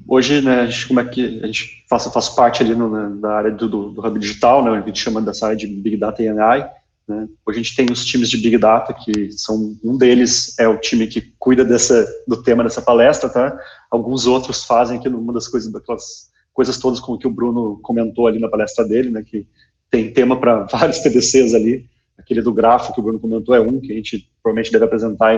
hoje, né, como é que a gente faço parte ali da área do Hub Digital, né, a gente chama dessa área de Big Data e AI, né. Hoje a gente tem os times de Big Data, que são, um deles é o time que cuida do tema dessa palestra, tá? Alguns outros fazem aqui uma das coisas, daquelas coisas todas como que o Bruno comentou ali na palestra dele, né, que tem tema para vários PDCs ali. Aquele do grafo que o Bruno comentou é um que a gente provavelmente deve apresentar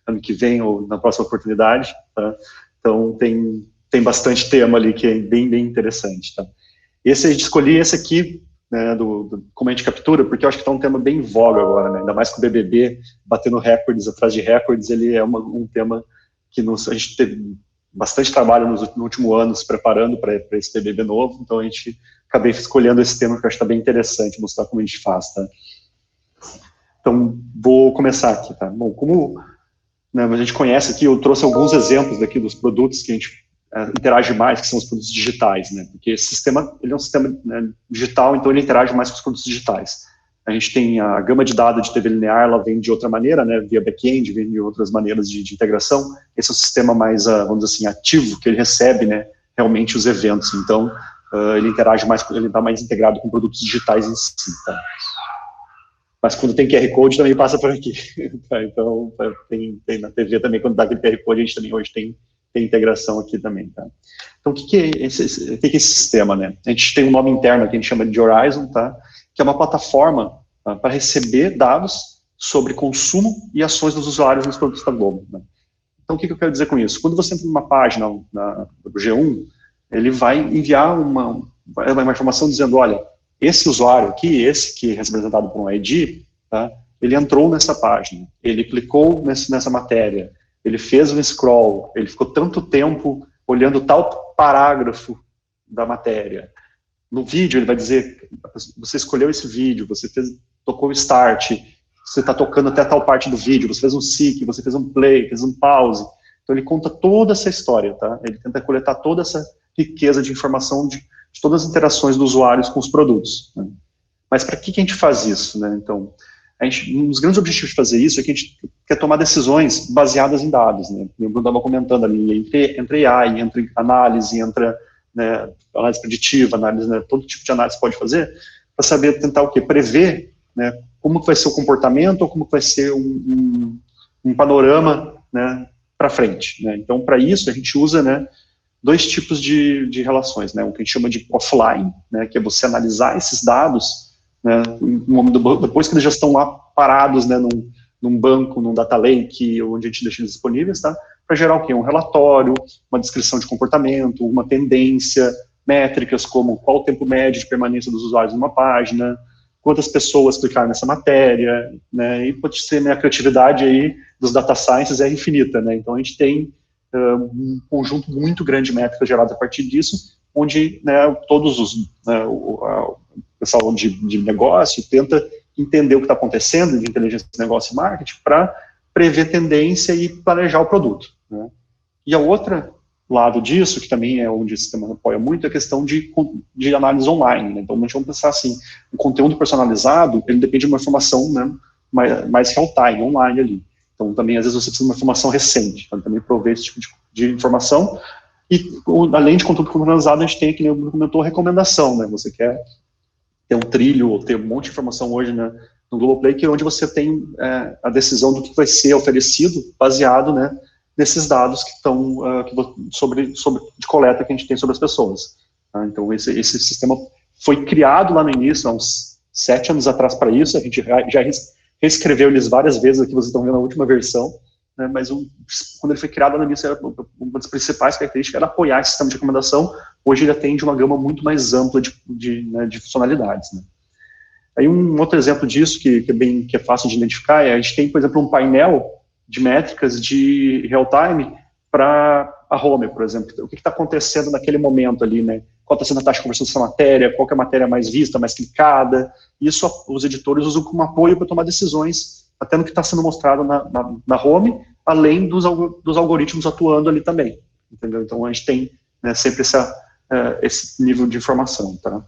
ano que vem ou na próxima oportunidade, tá? Então tem bastante tema ali que é bem interessante, tá? A gente escolhi esse aqui, né, como a gente captura, porque eu acho que está um tema bem em voga agora, né? Ainda mais com o BBB batendo recordes atrás de recordes, ele é um tema que a gente teve bastante trabalho no último ano se preparando para esse BBB novo, então a gente acabei escolhendo esse tema que eu acho que está bem interessante, mostrar como a gente faz, tá? Então, vou começar aqui, tá? Bom, como, né, a gente conhece aqui, eu trouxe alguns exemplos daqui dos produtos que a gente interage mais, que são os produtos digitais, né? Porque esse sistema, ele é um sistema, né, digital, então ele interage mais com os produtos digitais. A gente tem a gama de dados de TV linear, ela vem de outra maneira, né? Via back-end, vem de outras maneiras de integração. Esse é o sistema mais, vamos dizer assim, ativo, que ele recebe, né, realmente os eventos. Então, ele interage mais, ele está mais integrado com produtos digitais em si, tá? Mas quando tem QR Code também passa por aqui. Tá? Então, tem na TV também, quando dá aquele QR Code, a gente também hoje tem integração aqui também. Tá? Então, o que é esse sistema? Né? A gente tem um nome interno que a gente chama de Horizon, tá? Que é uma plataforma, tá, para receber dados sobre consumo e ações dos usuários nos produtos da Globo. Né? Então, o que eu quero dizer com isso? Quando você entra numa página do G1, ele vai enviar uma informação dizendo, olha, esse usuário aqui, esse que é representado por um ID, tá, ele entrou nessa página, ele clicou nessa matéria, ele fez um scroll, ele ficou tanto tempo olhando tal parágrafo da matéria. No vídeo, ele vai dizer, você escolheu esse vídeo, você tocou o start, você está tocando até tal parte do vídeo, você fez um seek, você fez um play, fez um pause. Então, ele conta toda essa história, tá? Ele tenta coletar toda essa riqueza de informação de todas as interações dos usuários com os produtos. Né? Mas para que a gente faz isso? Né? Então, um dos grandes objetivos de fazer isso é que a gente quer tomar decisões baseadas em dados. Né? O Bruno estava comentando ali, entre AI, entre análise, entre, né, análise preditiva, análise, né, todo tipo de análise pode fazer, para saber, tentar o quê? Prever, né, como vai ser o comportamento ou como vai ser um panorama, né, para frente. Né? Então, para isso, a gente usa, né, dois tipos de relações, né? O que a gente chama de offline, né? Que é você analisar esses dados, né? Depois que eles já estão lá parados, né? Num banco, num data lake, onde a gente deixa eles disponíveis, tá? Para gerar o quê? Um relatório, uma descrição de comportamento, uma tendência, métricas como qual o tempo médio de permanência dos usuários numa página, quantas pessoas clicaram nessa matéria, né? E pode ser, né, a criatividade aí dos data sciences é infinita, né? Então a gente tem um conjunto muito grande de métricas geradas a partir disso, onde, né, todos os, né, o pessoal de negócio tenta entender o que está acontecendo, de inteligência de negócio e marketing, para prever tendência e planejar o produto. Né? E a outra lado disso, que também é onde o sistema apoia muito, é a questão de análise online. Né? Então, a gente vai pensar assim, o conteúdo personalizado, ele depende de uma informação, né, mais real-time, online ali. Então, também, às vezes, você precisa de uma informação recente, então, também prover esse tipo de informação. E, além de conteúdo personalizado, a gente tem, que nem o Bruno comentou, recomendação, né? Você quer ter um trilho, ou ter um monte de informação hoje, né, no Globoplay, que é onde você tem a decisão do que vai ser oferecido, baseado, né, nesses dados que estão, de coleta que a gente tem sobre as pessoas. Tá? Então, esse sistema foi criado lá no início, há uns 7 anos atrás para isso, a gente já reescreveu eles várias vezes, aqui vocês estão vendo a última versão, né, mas quando ele foi criado lá no início, uma das principais características era apoiar esse sistema de recomendação. Hoje ele atende uma gama muito mais ampla de funcionalidades. Né. Aí um outro exemplo disso, que é fácil de identificar, a gente tem, por exemplo, um painel de métricas de real-time para a home, por exemplo. O que está acontecendo naquele momento ali, né? Qual está sendo a taxa de conversão dessa matéria, qual que é a matéria mais vista, mais clicada. Isso os editores usam como apoio para tomar decisões, até no que está sendo mostrado na home, além dos algoritmos atuando ali também. Entendeu? Então, a gente tem, né, sempre esse nível de informação. Tá?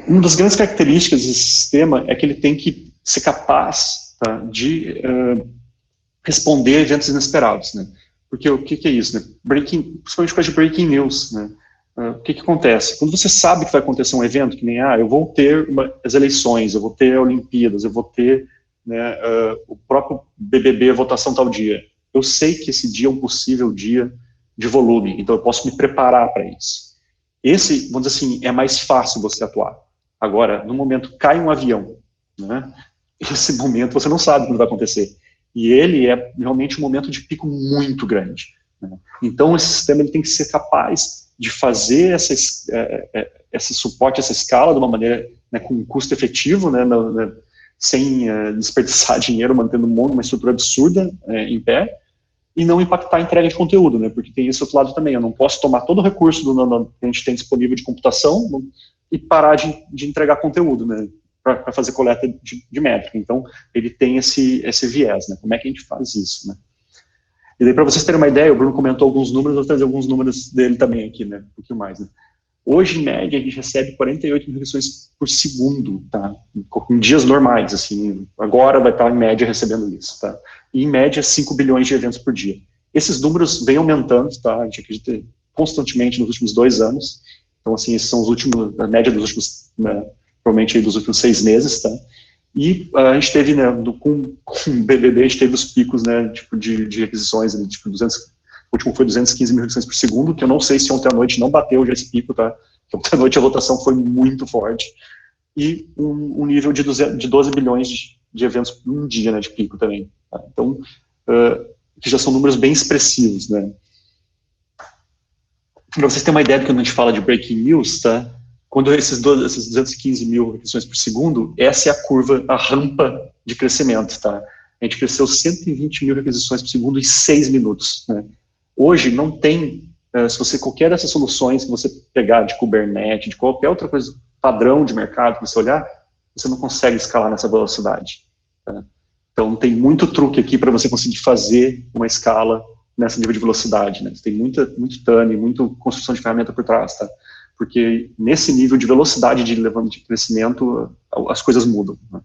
Uma das grandes características desse sistema é que ele tem que ser capaz, tá, de responder a eventos inesperados, né? Porque o que é isso, né? Principalmente por causa de breaking news, né? O que acontece? Quando você sabe que vai acontecer um evento, que nem, eu vou ter as eleições, eu vou ter Olimpíadas, eu vou ter, né, o próprio BBB, votação tal dia. Eu sei que esse dia é um possível dia de volume, então eu posso me preparar para isso. Esse, vamos dizer assim, é mais fácil você atuar. Agora, no momento cai um avião, né? Esse momento você não sabe quando vai acontecer. E ele é realmente um momento de pico muito grande, né? Então, esse sistema ele tem que ser capaz de fazer esse suporte, essa escala de uma maneira, né, com um custo efetivo, né, sem desperdiçar dinheiro, mantendo uma estrutura absurda em pé, e não impactar a entrega de conteúdo, né, porque tem esse outro lado também. Eu não posso tomar todo o recurso que a gente tem disponível de computação e parar de entregar conteúdo, né, para fazer coleta de métrica. Então, ele tem esse viés, né, como é que a gente faz isso, né. E daí, para vocês terem uma ideia, o Bruno comentou alguns números, eu vou trazer alguns números dele também aqui, né, um pouquinho mais, né. Hoje, em média, a gente recebe 48 mil requisições por segundo, tá? Em dias normais, assim, agora vai estar, em média, recebendo isso, tá? E, em média, 5 bilhões de eventos por dia. Esses números vêm aumentando, tá? A gente acredita constantemente nos últimos 2 anos. Então, assim, esses são os últimos, a média dos últimos, né, provavelmente, aí, dos últimos 6 meses, tá? E a gente teve, né, com o BBB, a gente teve os picos, né, tipo, de requisições, né, tipo, 200, o último foi 215 mil requisições por segundo, que eu não sei se ontem à noite não bateu já esse pico, tá? Porque ontem à noite a votação foi muito forte. E um nível de 12 bilhões de eventos por um dia, né, de pico também, tá? Então, que já são números bem expressivos, né? Para vocês terem uma ideia do que a gente fala de breaking news, tá? Quando esses 215 mil requisições por segundo, essa é a curva, a rampa de crescimento, tá? A gente cresceu 120 mil requisições por segundo em 6 minutos, né? Hoje não tem, se você, qualquer dessas soluções que você pegar de Kubernetes, de qualquer outra coisa, padrão de mercado que você olhar, você não consegue escalar nessa velocidade, tá? Então tem muito truque aqui para você conseguir fazer uma escala nesse nível de velocidade, né? Você tem muito TANE, muita construção de ferramenta por trás, tá? Porque nesse nível de velocidade de crescimento, as coisas mudam, né?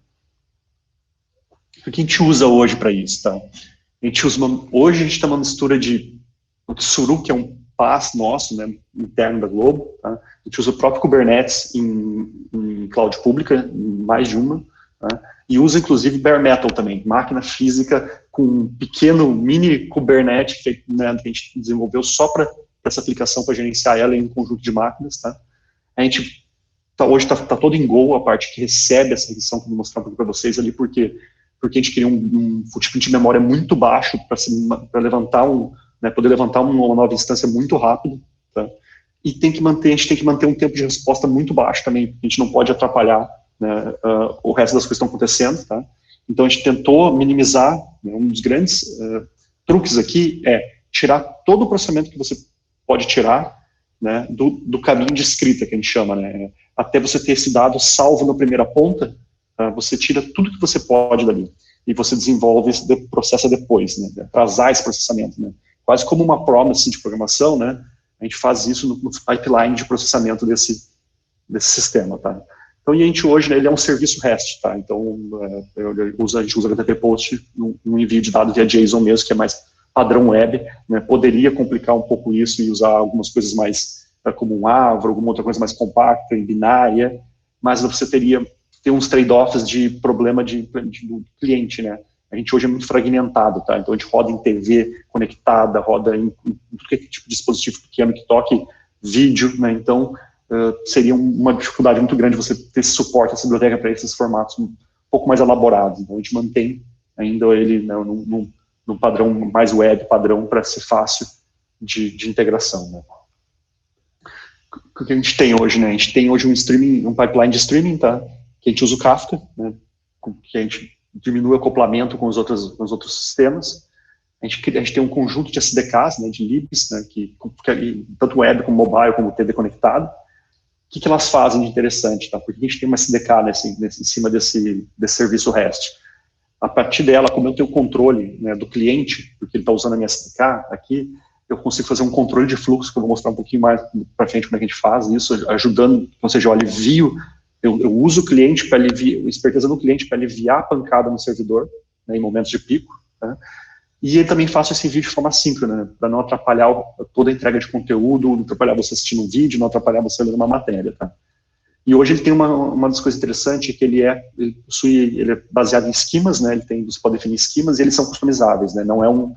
O que a gente usa hoje para isso, tá? Hoje a gente tem uma mistura de Tsuru, que é um PaaS nosso, né, interno da Globo, tá? A gente usa o próprio Kubernetes em cloud pública, mais de uma, tá? E usa inclusive Bare Metal também, máquina física com um pequeno mini Kubernetes que, né, que a gente desenvolveu só para essa aplicação, para gerenciar ela em um conjunto de máquinas, tá? A gente hoje está todo em Go, a parte que recebe essa requisição, que eu vou mostrar um pouco para vocês ali, porque a gente queria um footprint de memória muito baixo para levantar poder levantar uma nova instância muito rápido, tá? E a gente tem que manter um tempo de resposta muito baixo também, porque a gente não pode atrapalhar, né, o resto das coisas que estão acontecendo, tá? Então a gente tentou minimizar, né, um dos grandes truques aqui é tirar todo o processamento que você pode tirar, né, do caminho de escrita, que a gente chama, né, até você ter esse dado salvo na primeira ponta, você tira tudo que você pode dali, e você desenvolve, processa depois, né, atrasar esse processamento, né, quase como uma promise de programação, né, a gente faz isso no pipeline de processamento desse sistema, tá. Então, e a gente hoje, né, ele é um serviço REST, tá, então a gente usa HTTP POST no envio de dados via JSON mesmo, que é mais padrão web, né, poderia complicar um pouco isso e usar algumas coisas mais, como um Avro, alguma outra coisa mais compacta, em binária, mas você teria uns trade-offs de problema do cliente, né. A gente hoje é muito fragmentado, tá, então a gente roda em TV conectada, roda em tudo que é tipo de dispositivo pequeno que toque vídeo, né, então seria uma dificuldade muito grande você ter esse suporte, essa biblioteca para esses formatos um pouco mais elaborados. Então a gente mantém ainda ele, né, num padrão mais web, padrão para ser fácil de integração, né. O que a gente tem hoje, né? A gente tem hoje um pipeline de streaming, tá? Que a gente usa o Kafka, né? Que a gente diminui o acoplamento com os outros sistemas. A gente tem um conjunto de SDKs, né, de libs, né, que tanto web como mobile como TV conectado. O que elas fazem de interessante, tá? Porque a gente tem uma SDK em cima desse serviço REST. A partir dela, como eu tenho o controle, né, do cliente, porque ele está usando a minha SDK aqui, eu consigo fazer um controle de fluxo, que eu vou mostrar um pouquinho mais para frente como é que a gente faz isso, ajudando, ou seja, eu alivio, eu uso o cliente para aliviar, a esperteza do cliente para aliviar a pancada no servidor, né, em momentos de pico, né? E eu também faço esse vídeo de forma síncrona, né, para não atrapalhar toda a entrega de conteúdo, não atrapalhar você assistindo um vídeo, não atrapalhar você lendo uma matéria, tá? E hoje ele tem uma das coisas interessantes, que ele é baseado em esquemas, né, você pode definir esquemas e eles são customizáveis, né, não é um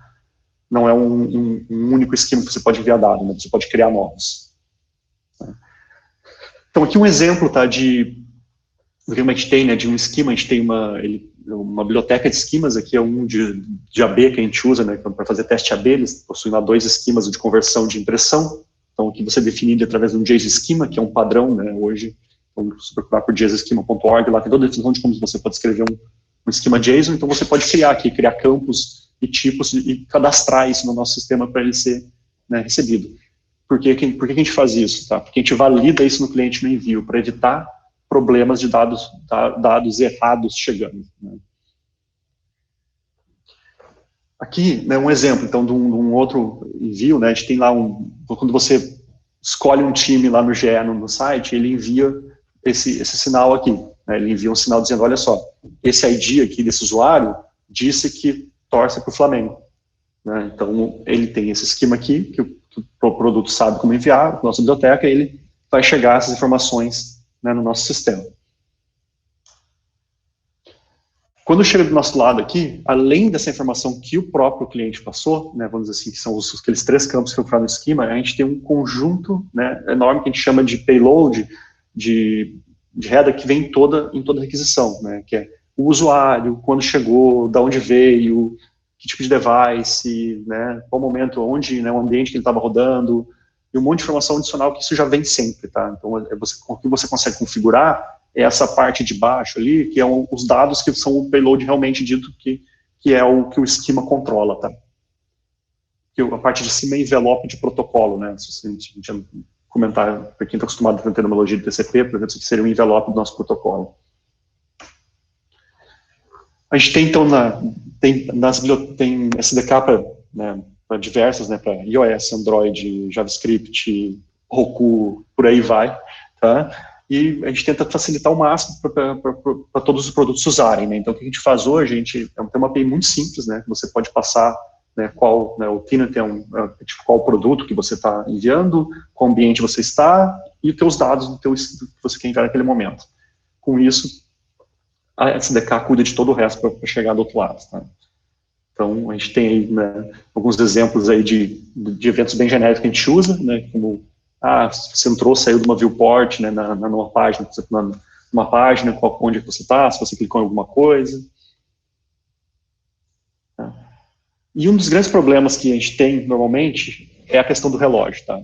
único esquema que você pode enviar dado, né, você pode criar novos. Então aqui um exemplo, tá, do que a gente tem, né, de um esquema, a gente tem uma biblioteca de esquemas, aqui é um de AB que a gente usa, né, para fazer teste AB, eles possuem lá 2 esquemas de conversão de impressão, então aqui você define através de um JSON esquema, que é um padrão, né, hoje, então se procurar por JSONschema.org, lá tem toda a definição de como você pode escrever um esquema JSON, então você pode criar campos e tipos e cadastrar isso no nosso sistema para ele ser, né, recebido. Por que a gente faz isso? Tá? Porque a gente valida isso no cliente no envio, para evitar problemas de dados errados chegando. Né? Aqui, né, um exemplo, então, de um outro envio, né, a gente tem lá quando você escolhe um time lá no GE, no site, ele envia esse sinal aqui, né, ele envia um sinal dizendo, olha só, esse ID aqui desse usuário disse que torce para o Flamengo. Né, então, ele tem esse esquema aqui, que o produto sabe como enviar, a nossa biblioteca, ele vai chegar essas informações, né, no nosso sistema. Quando chega do nosso lado aqui, além dessa informação que o próprio cliente passou, né, vamos dizer assim, que são aqueles 3 campos que eu falo no esquema, a gente tem um conjunto, né, enorme que a gente chama de payload, de header que vem em toda requisição, né, que é o usuário, quando chegou, da onde veio, que tipo de device, né, qual momento, onde, né, o ambiente que ele estava rodando, e um monte de informação adicional que isso já vem sempre, tá? Então, o que você consegue configurar é essa parte de baixo ali, que é os dados que são o payload realmente dito que é o que o esquema controla, tá? Que a parte de cima é envelope de protocolo, né? Se a gente comentar, para quem está acostumado a ter terminologia de TCP, por exemplo, isso aqui seria um envelope do nosso protocolo. A gente tem, então, tem SDK para diversas, né, para iOS, Android, JavaScript, Roku, por aí vai, tá? E a gente tenta facilitar o máximo para todos os produtos usarem, né? Então, o que a gente faz hoje, tem uma API muito simples, né? Você pode passar, né, o Tenant tipo, qual o produto que você está enviando, qual ambiente você está e os teus dados que você quer enviar naquele momento. Com isso, a SDK cuida de todo o resto para chegar do outro lado, tá? Então, a gente tem aí, né, alguns exemplos aí de eventos bem genéricos que a gente usa, né, como, você entrou, saiu de uma viewport, né, numa página, numa página, onde você está, se você clicou em alguma coisa. Tá? E um dos grandes problemas que a gente tem, normalmente, é a questão do relógio, tá?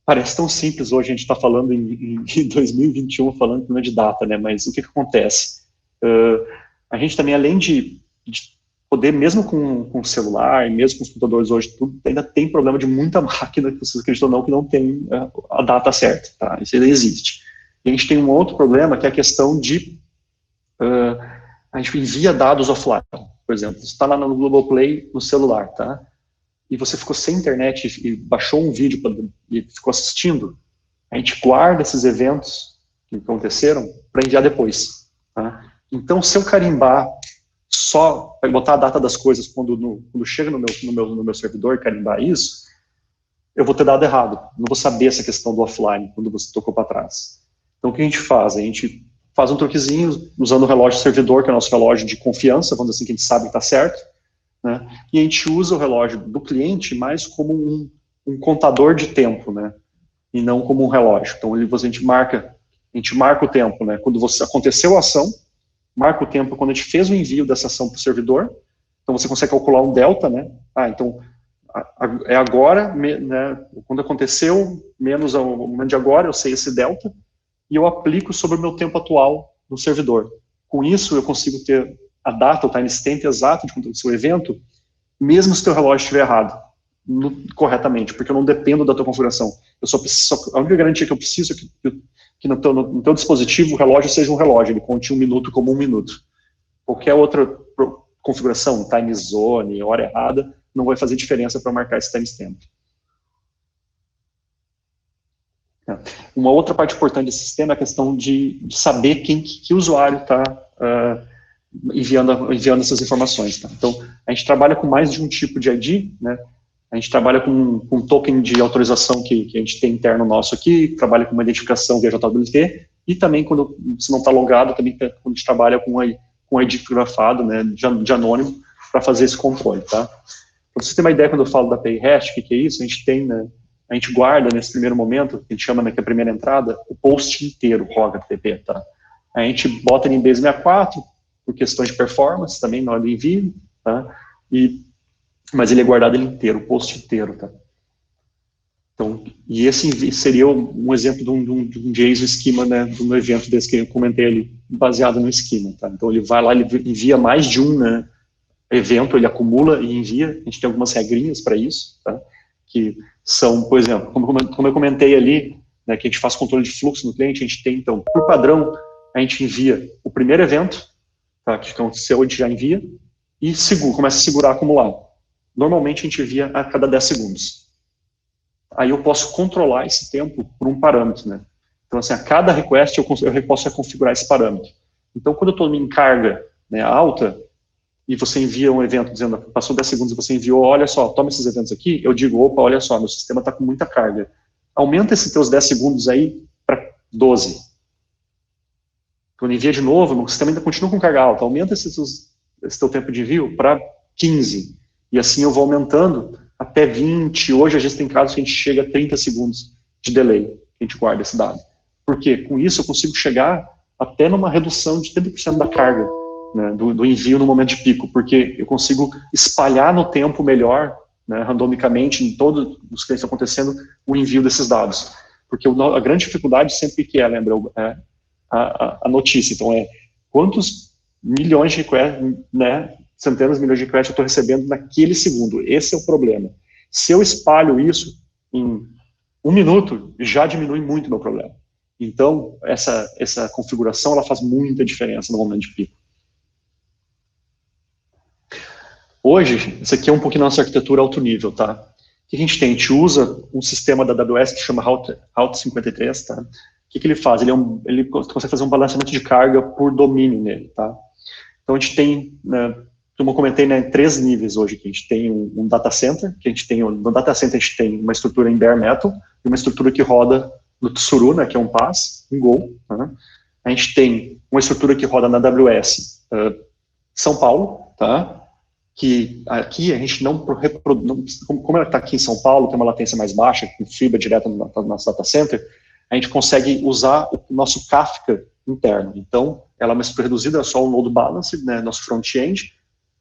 Parece tão simples hoje, a gente está falando em 2021, falando de data, né, mas o que acontece? A gente também, além de poder, mesmo com o celular, mesmo com os computadores hoje, tudo, ainda tem problema de muita máquina, que vocês acreditam ou não, que não tem a data certa, tá? Isso ainda existe. E a gente tem um outro problema, que é a questão de a gente envia dados offline, por exemplo, você está lá no Globoplay, no celular, tá? E você ficou sem internet e baixou um vídeo e ficou assistindo, a gente guarda esses eventos que aconteceram para enviar depois, tá? Então, se eu carimbar só para botar a data das coisas quando chega no meu servidor e carimbar isso, eu vou ter dado errado. Não vou saber essa questão do offline quando você tocou para trás. Então, o que a gente faz? A gente faz um truquezinho usando o relógio servidor, que é o nosso relógio de confiança, vamos dizer assim, que a gente sabe que está certo, né? E a gente usa o relógio do cliente mais como um contador de tempo, né? E não como um relógio. Então, a gente marca o tempo, né? Quando aconteceu a ação, marca o tempo quando a gente fez o envio dessa ação para o servidor, então você consegue calcular um delta, né? Então, é agora, né, quando aconteceu, menos o momento de agora, eu sei esse delta, e eu aplico sobre o meu tempo atual no servidor. Com isso, eu consigo ter a data, o timestamp exato de quando aconteceu o evento, mesmo se o teu relógio estiver errado, corretamente, porque eu não dependo da tua configuração. A única garantia que eu preciso é que no teu dispositivo o relógio seja um relógio, ele conte 1 minuto como 1 minuto. Qualquer outra configuração, time zone, hora errada, não vai fazer diferença para marcar esse timestamp. Uma outra parte importante desse sistema é a questão de saber que usuário está enviando essas informações. Tá? Então, a gente trabalha com mais de um tipo de ID, né? A gente trabalha com um token de autorização que a gente tem interno nosso aqui, trabalha com uma identificação via JWT, e também quando você não está logado, também quando a gente trabalha com ID criptografado, né, de anônimo, para fazer esse controle, tá? Para você ter uma ideia, quando eu falo da API REST, o que é isso? A gente tem, né, a gente guarda nesse primeiro momento, que a gente chama, né, que é a primeira entrada, o post inteiro, ROG HTTP, tá? A gente bota ele em base 64, por questões de performance, também na hora do envio, tá? Mas ele é guardado ele inteiro, o post inteiro, tá? Então, e esse seria um exemplo de um JSON esquema, né, de um evento desse que eu comentei ali, baseado no esquema, tá? Então, ele vai lá, ele envia mais de um, né, evento, ele acumula e envia. A gente tem algumas regrinhas para isso, tá? Que são, por exemplo, como eu comentei ali, né, que a gente faz controle de fluxo no cliente, a gente tem, então, por padrão, a gente envia o primeiro evento, tá, que aconteceu, a gente já envia, e começa a segurar acumulado. Normalmente, a gente envia a cada 10 segundos. Aí eu posso controlar esse tempo por um parâmetro, né? Então, assim, a cada request eu posso configurar esse parâmetro. Então, quando eu estou em carga, né, alta, e você envia um evento dizendo, passou 10 segundos e você enviou, olha só, toma esses eventos aqui, eu digo, opa, olha só, meu sistema está com muita carga. Aumenta esses teus 10 segundos aí para 12. Quando envia de novo, meu sistema ainda continua com carga alta, aumenta esse teu tempo de envio para 15. E assim eu vou aumentando até 20. Hoje, às vezes, tem casos que a gente chega a 30 segundos de delay, que a gente guarda esse dado. Por quê? Com isso, eu consigo chegar até numa redução de 30% da carga, né, do envio no momento de pico, porque eu consigo espalhar no tempo melhor, né, randomicamente, em todos os clientes acontecendo, o envio desses dados. Porque a grande dificuldade sempre que lembra, é a notícia. Então, quantos milhões de requests, né, centenas de milhões de requests eu estou recebendo naquele segundo. Esse é o problema. Se eu espalho isso em 1 minuto, já diminui muito o meu problema. Então, essa configuração ela faz muita diferença no momento de pico. Hoje, isso aqui é um pouquinho nossa arquitetura alto nível, tá? O que a gente tem? A gente usa um sistema da AWS que chama Route 53, tá? O que ele faz? Ele consegue fazer um balanceamento de carga por domínio nele, tá? Então, a gente tem, né, como eu comentei, né, 3 níveis hoje, que a gente tem um data center, no data center a gente tem uma estrutura em bare metal e uma estrutura que roda no Tsuru, né, que é um PaaS, um Go. Né? A gente tem uma estrutura que roda na AWS São Paulo, tá? Que aqui a gente não como ela está aqui em São Paulo, tem uma latência mais baixa, com fibra direta no nosso data center, a gente consegue usar o nosso Kafka interno. Então, ela é uma estrutura reduzida, é só o load balance, né, nosso front-end,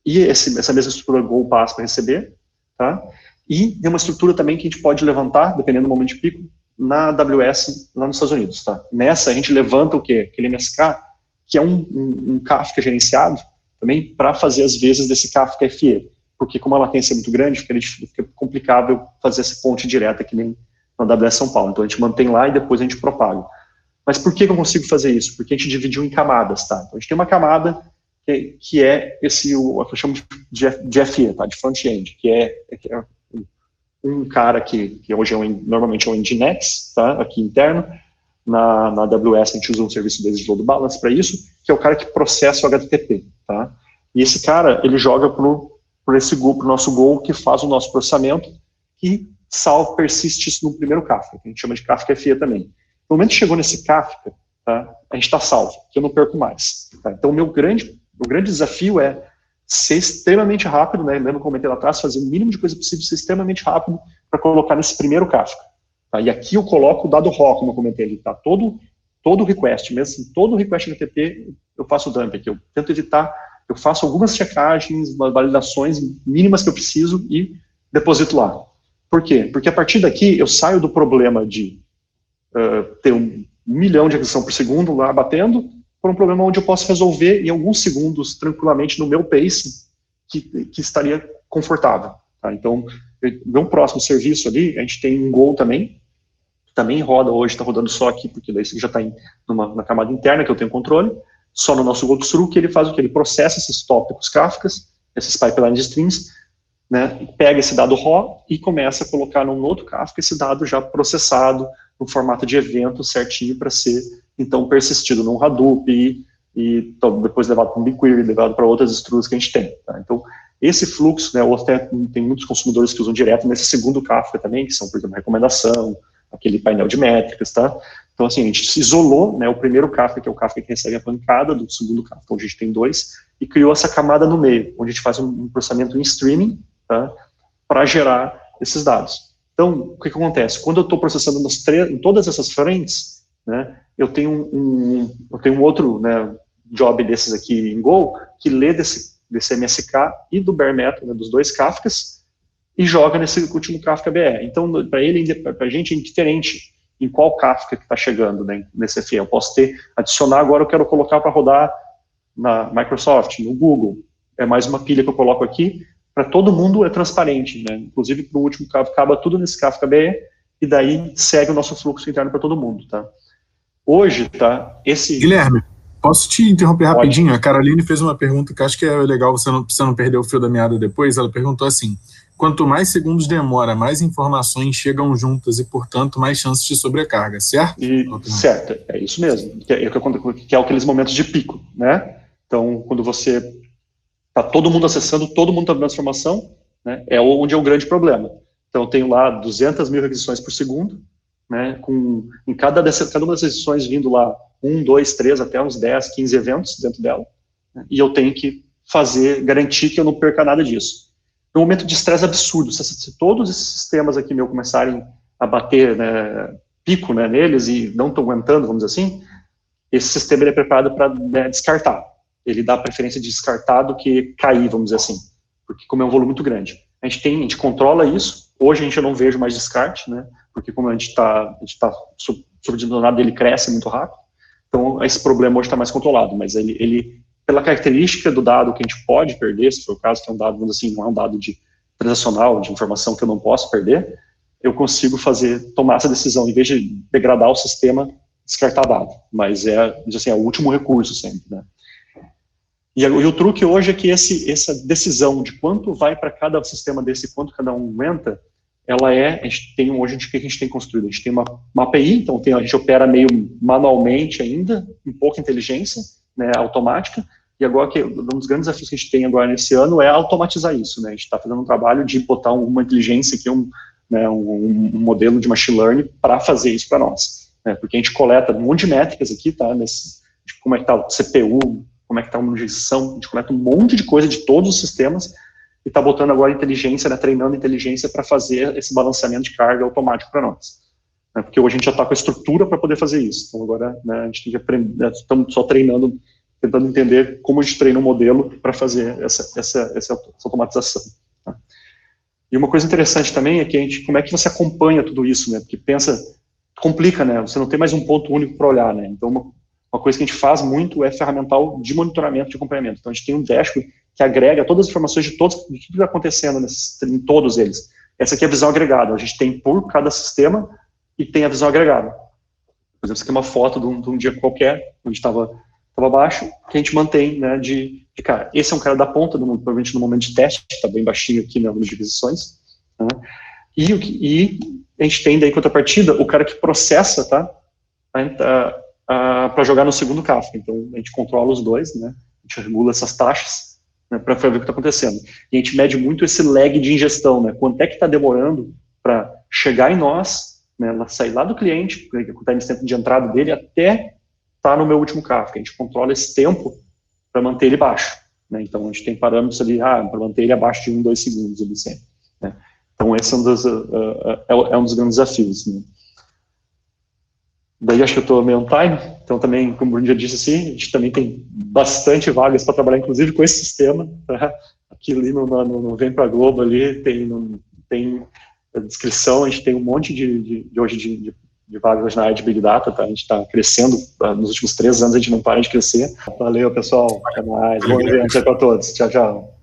e essa mesma estrutura Go Pass para receber, tá? E tem uma estrutura também que a gente pode levantar, dependendo do momento de pico, na AWS lá nos Estados Unidos, tá? Nessa a gente levanta o quê? Aquele MSK, que é um Kafka gerenciado, também para fazer as vezes desse Kafka FE, porque como a latência é muito grande, fica complicado fazer essa ponte direta que nem na AWS São Paulo. Então a gente mantém lá e depois a gente propaga. Mas por que eu consigo fazer isso? Porque a gente dividiu em camadas, tá? Então a gente tem uma camada que é o que eu chamo de FE, tá? De front-end, que é um cara que hoje normalmente é um Nginx, tá? Aqui interno. Na AWS a gente usa um serviço deles de load balance para isso, que é o cara que processa o HTTP, tá? E esse cara, ele joga por o nosso Go, que faz o nosso processamento, e persiste isso no primeiro Kafka, que a gente chama de Kafka FE também. No momento que chegou nesse Kafka, tá? A gente está salvo, que eu não perco mais. Tá? Então, o grande desafio é ser extremamente rápido, né? Lembra como eu comentei lá atrás, fazer o mínimo de coisa possível, ser extremamente rápido para colocar nesse primeiro Kafka. Tá? E aqui eu coloco o dado raw, como eu comentei ali, tá? Todo request, mesmo assim, todo request HTTP, eu faço o dump aqui. Eu tento evitar, eu faço algumas checagens, validações mínimas que eu preciso e deposito lá. Por quê? Porque a partir daqui eu saio do problema de ter 1 milhão de aquisição por segundo lá batendo, para um problema onde eu posso resolver em alguns segundos, tranquilamente, no meu pace, que estaria confortável. Tá? Então, meu próximo serviço ali, a gente tem um Go também roda hoje, está rodando só aqui, porque daí você já está na camada interna, que eu tenho controle, só no nosso Go Tsuru, que ele faz o que? Ele processa esses tópicos Kafkas, esses pipelines de strings, né, pega esse dado raw e começa a colocar num outro Kafka esse dado já processado, no formato de evento certinho para ser, então, persistido num Hadoop e depois levado para um BigQuery, levado para outras estruturas que a gente tem. Tá? Então, esse fluxo, né, ou até tem muitos consumidores que usam direto nesse segundo Kafka também, que são, por exemplo, recomendação, aquele painel de métricas, tá? Então, assim, a gente se isolou, né, o primeiro Kafka, que é o Kafka que recebe a pancada, do segundo Kafka, onde a gente tem dois, e criou essa camada no meio, onde a gente faz um processamento em streaming, tá, para gerar esses dados. Então, o que acontece? Quando eu estou processando em todas essas frentes, né, eu tenho um outro, né, job desses aqui em Go, que lê desse MSK e do bare metal, né, dos dois Kafkas, e joga nesse último Kafka BE. Então, para a gente é indiferente em qual Kafka que está chegando, né, nesse FE. Eu posso adicionar agora, eu quero colocar para rodar na Microsoft, no Google. É mais uma pilha que eu coloco aqui. Para todo mundo é transparente, né? Inclusive para o último Kafka, acaba tudo nesse Kafka BE, e daí segue o nosso fluxo interno para todo mundo, tá? Hoje, tá, Guilherme, posso te interromper rapidinho? A Caroline fez uma pergunta que acho que é legal você não perder o fio da meada depois. Ela perguntou assim: quanto mais segundos demora, mais informações chegam juntas e, portanto, mais chances de sobrecarga, certo? Certo, é isso mesmo. Que é aqueles momentos de pico, né? Então, quando você está todo mundo acessando, todo mundo está vendo a transformação, né? É onde é o grande problema. Então, eu tenho lá 200 mil requisições por segundo, né? Em cada uma dessas requisições vindo lá 1, 2, 3, até uns 10, 15 eventos dentro dela, né? E eu tenho que garantir que eu não perca nada disso. Um momento de estresse absurdo. Se todos esses sistemas aqui meu começarem a bater, né, pico, né, neles e não estão aguentando, vamos dizer assim, esse sistema ele é preparado para, né, descartar. Ele dá preferência de descartar do que cair, vamos dizer assim, porque como é um volume muito grande. A gente controla isso. Hoje a gente não vejo mais descarte, né, porque como a gente está subdimensionado, ele cresce muito rápido. Então esse problema hoje está mais controlado, mas ele pela característica do dado que a gente pode perder, se for o caso, que é um dado, vamos dizer assim, não é um dado transacional, de informação que eu não posso perder, eu consigo tomar essa decisão, em vez de degradar o sistema, descartar dado. Mas assim, é o último recurso sempre, né? E o truque hoje é que essa decisão de quanto vai para cada sistema desse e quanto cada um aumenta, a gente tem hoje o que a gente tem construído. A gente tem uma API, então a gente opera meio manualmente ainda, com pouca inteligência, né, automática, e agora um dos grandes desafios que a gente tem agora nesse ano é automatizar isso, né? A gente está fazendo um trabalho de botar uma inteligência aqui, um modelo de machine learning para fazer isso para nós, né? Porque a gente coleta um monte de métricas aqui, tá? De como é que está o CPU, como é que está a injeção, a gente coleta um monte de coisa de todos os sistemas e está botando agora inteligência, né, treinando inteligência para fazer esse balanceamento de carga automático para nós, né? Porque hoje a gente já está com a estrutura para poder fazer isso. Então agora, né, a gente tem que aprender, né, estamos só treinando, tentando entender como a gente treina um modelo para fazer essa automatização, tá? E uma coisa interessante também é que como é que você acompanha tudo isso, né? Porque complica, né? Você não tem mais um ponto único para olhar, né? Então uma coisa que a gente faz muito é ferramental de monitoramento, de acompanhamento. Então a gente tem um dashboard que agrega todas as informações de tudo que está acontecendo em todos eles. Essa aqui é a visão agregada. A gente tem por cada sistema e tem a visão agregada. Por exemplo, isso aqui é uma foto de um dia qualquer, onde estava baixo, que a gente mantém, né, cara, esse é um cara da ponta, provavelmente no momento de teste, está bem baixinho aqui, né, número de aquisições, né, e a gente tem daí, contrapartida, o cara que processa, tá, para jogar no segundo Kafka. Então, a gente controla os dois, né, a gente regula essas taxas, né, para ver o que está acontecendo. E a gente mede muito esse lag de ingestão, né, quanto é que está demorando para chegar em nós, né, sair lá do cliente, com o timestamp de entrada dele, até estar no meu último Kafka. A gente controla esse tempo para manter ele baixo, né? Então, a gente tem parâmetros ali, para manter ele abaixo de 1, 2 segundos, ali sempre, né? Então, esse é um dos grandes desafios, né? Daí, acho que eu estou meio on time, então também, como o Bruno já disse, assim, a gente também tem bastante vagas para trabalhar, inclusive, com esse sistema, tá? Aqui ali no Vem Pra Globo, ali, tem a descrição, a gente tem um monte de vagas na área de Big Data, tá? A gente está crescendo, nos últimos 3 anos a gente não para de crescer. Valeu, pessoal, até mais, bom evento para todos, tchau, tchau.